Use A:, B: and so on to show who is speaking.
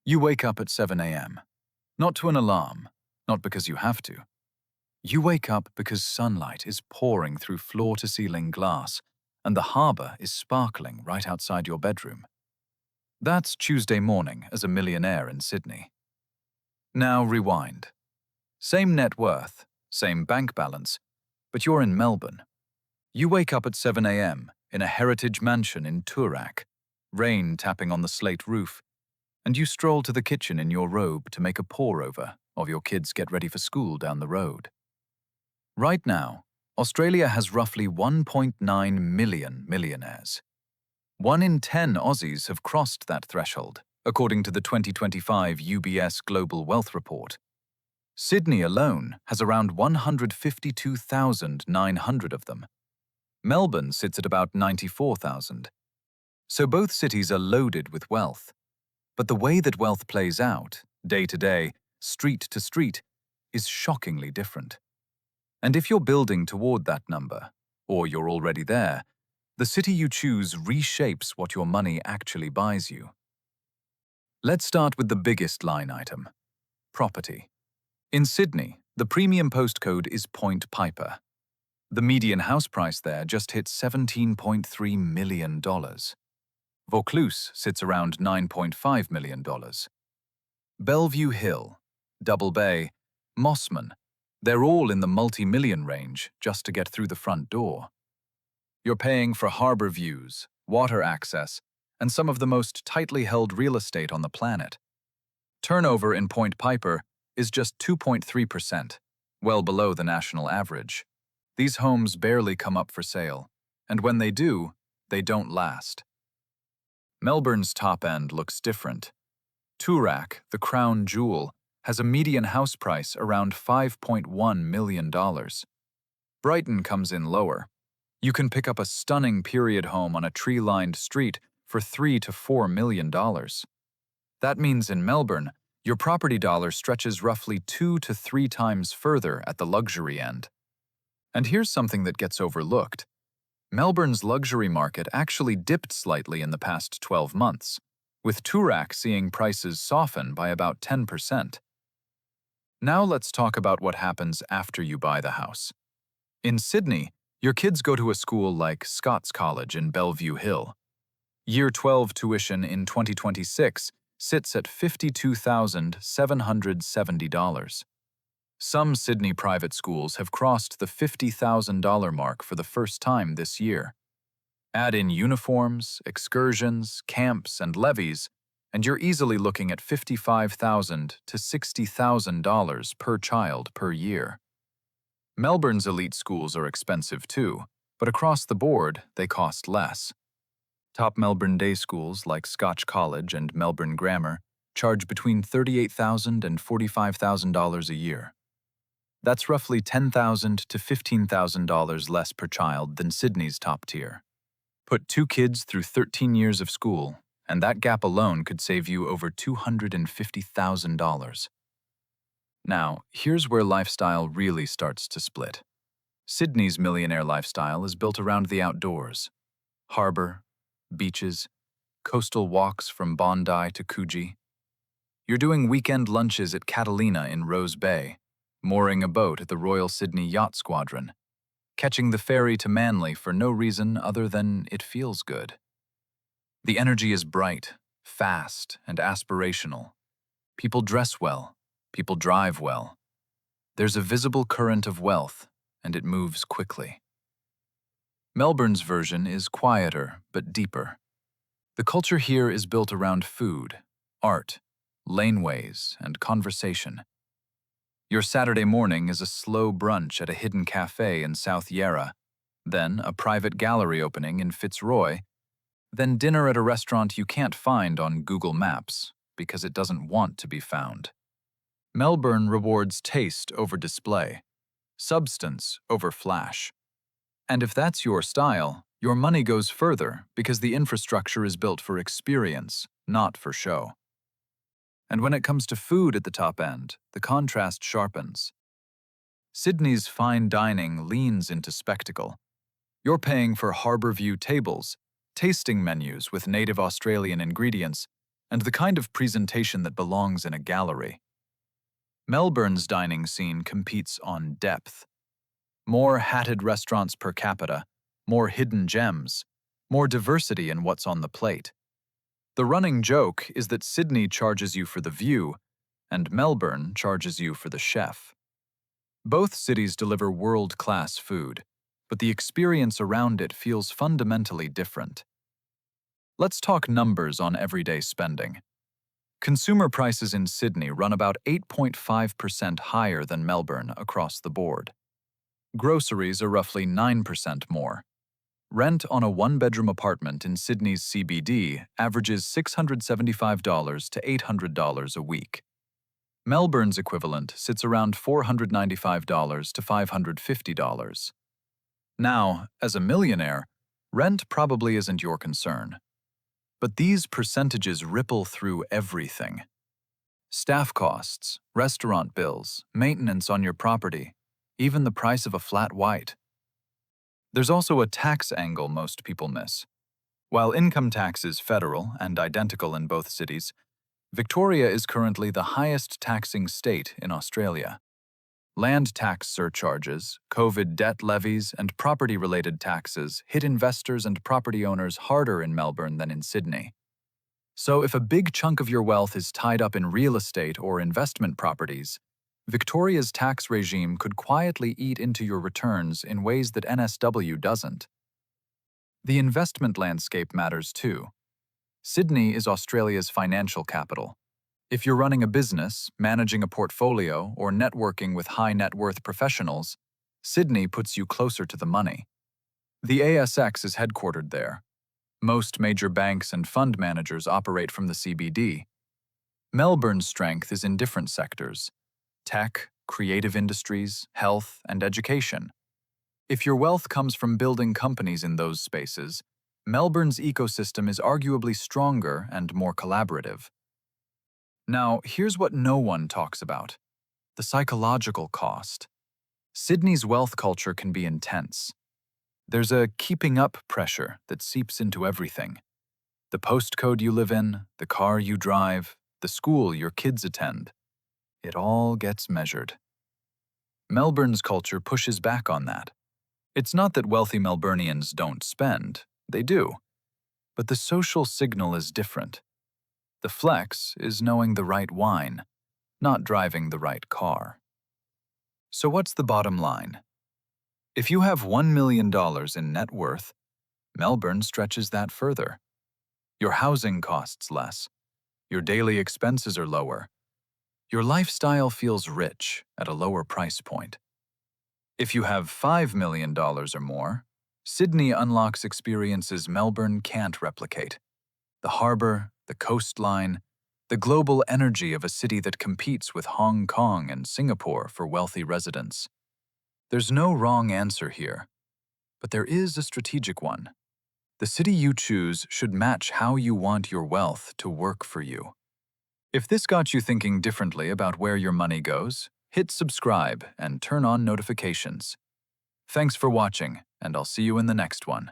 A: You wake up at 7 a.m. Not to an alarm, not because you have to. You wake up because sunlight is pouring through floor-to-ceiling glass and the harbour is sparkling right outside your bedroom. That's Tuesday morning as a millionaire in Sydney. Now rewind. Same net worth, same bank balance, but you're in Melbourne. You wake up at 7 a.m. in a heritage mansion in Toorak, rain tapping on the slate roof, and you stroll to the kitchen in your robe to make a pour-over of your kids get ready for school down the road. Right now, Australia has roughly 1.9 million millionaires. 1 in 10 Aussies have crossed that threshold, according to the 2025 UBS Global Wealth Report. Sydney alone has around 152,900 of them. Melbourne sits at about 94,000. So both cities are loaded with wealth. But the way that wealth plays out, day to day, street to street, is shockingly different. And if you're building toward that number, or you're already there, the city you choose reshapes what your money actually buys you. Let's start with the biggest line item: property. In Sydney, the premium postcode is Point Piper. The median house price there just hit $17.3 million. Vaucluse sits around $9.5 million. Bellevue Hill, Double Bay, Mossman, they're all in the multi-million range just to get through the front door. You're paying for harbour views, water access, and some of the most tightly held real estate on the planet. Turnover in Point Piper is just 2.3%, well below the national average. These homes barely come up for sale, and when they do, they don't last. Melbourne's top end looks different. Toorak, the crown jewel, has a median house price around $5.1 million. Brighton comes in lower. You can pick up a stunning period home on a tree-lined street for $3 to $4 million. That means in Melbourne, your property dollar stretches roughly 2 to 3 times further at the luxury end. And here's something that gets overlooked. Melbourne's luxury market actually dipped slightly in the past 12 months, with Toorak seeing prices soften by about 10%. Now let's talk about what happens after you buy the house. In Sydney, your kids go to a school like Scots College in Bellevue Hill. Year 12 tuition in 2026 sits at $52,770. Some Sydney private schools have crossed the $50,000 mark for the first time this year. Add in uniforms, excursions, camps, and levies, and you're easily looking at $55,000 to $60,000 per child per year. Melbourne's elite schools are expensive too, but across the board, they cost less. Top Melbourne day schools like Scotch College and Melbourne Grammar charge between $38,000 and $45,000 a year. That's roughly $10,000 to $15,000 less per child than Sydney's top tier. Put 2 kids through 13 years of school, and that gap alone could save you over $250,000. Now, here's where lifestyle really starts to split. Sydney's millionaire lifestyle is built around the outdoors. Harbour, beaches, coastal walks from Bondi to Coogee. You're doing weekend lunches at Catalina in Rose Bay, mooring a boat at the Royal Sydney Yacht Squadron, catching the ferry to Manly for no reason other than it feels good. The energy is bright, fast, and aspirational. People dress well, people drive well. There's a visible current of wealth, and it moves quickly. Melbourne's version is quieter but deeper. The culture here is built around food, art, laneways, and conversation. Your Saturday morning is a slow brunch at a hidden cafe in South Yarra, then a private gallery opening in Fitzroy, then dinner at a restaurant you can't find on Google Maps because it doesn't want to be found. Melbourne rewards taste over display, substance over flash. And if that's your style, your money goes further because the infrastructure is built for experience, not for show. And when it comes to food at the top end, the contrast sharpens. Sydney's fine dining leans into spectacle. You're paying for harbour view tables, tasting menus with native Australian ingredients, and the kind of presentation that belongs in a gallery. Melbourne's dining scene competes on depth. More hatted restaurants per capita, more hidden gems, more diversity in what's on the plate. The running joke is that Sydney charges you for the view, and Melbourne charges you for the chef. Both cities deliver world-class food, but the experience around it feels fundamentally different. Let's talk numbers on everyday spending. Consumer prices in Sydney run about 8.5% higher than Melbourne across the board. Groceries are roughly 9% more. Rent on a one-bedroom apartment in Sydney's CBD averages $675 to $800 a week. Melbourne's equivalent sits around $495 to $550. Now, as a millionaire, rent probably isn't your concern. But these percentages ripple through everything. Staff costs, restaurant bills, maintenance on your property, even the price of a flat white. There's also a tax angle most people miss. While income tax is federal and identical in both cities, Victoria is currently the highest taxing state in Australia. Land tax surcharges, COVID debt levies, and property-related taxes hit investors and property owners harder in Melbourne than in Sydney. So if a big chunk of your wealth is tied up in real estate or investment properties, Victoria's tax regime could quietly eat into your returns in ways that NSW doesn't. The investment landscape matters too. Sydney is Australia's financial capital. If you're running a business, managing a portfolio, or networking with high net worth professionals, Sydney puts you closer to the money. The ASX is headquartered there. Most major banks and fund managers operate from the CBD. Melbourne's strength is in different sectors: tech, creative industries, health, and education. If your wealth comes from building companies in those spaces, Melbourne's ecosystem is arguably stronger and more collaborative. Now, here's what no one talks about: the psychological cost. Sydney's wealth culture can be intense. There's a keeping up pressure that seeps into everything. The postcode you live in, the car you drive, the school your kids attend. It all gets measured. Melbourne's culture pushes back on that. It's not that wealthy Melburnians don't spend, they do. But the social signal is different. The flex is knowing the right wine, not driving the right car. So what's the bottom line? If you have $1 million in net worth, Melbourne stretches that further. Your housing costs less. Your daily expenses are lower. Your lifestyle feels rich at a lower price point. If you have $5 million or more, Sydney unlocks experiences Melbourne can't replicate. The harbour, the coastline, the global energy of a city that competes with Hong Kong and Singapore for wealthy residents. There's no wrong answer here, but there is a strategic one. The city you choose should match how you want your wealth to work for you. If this got you thinking differently about where your money goes, hit subscribe and turn on notifications. Thanks for watching, and I'll see you in the next one.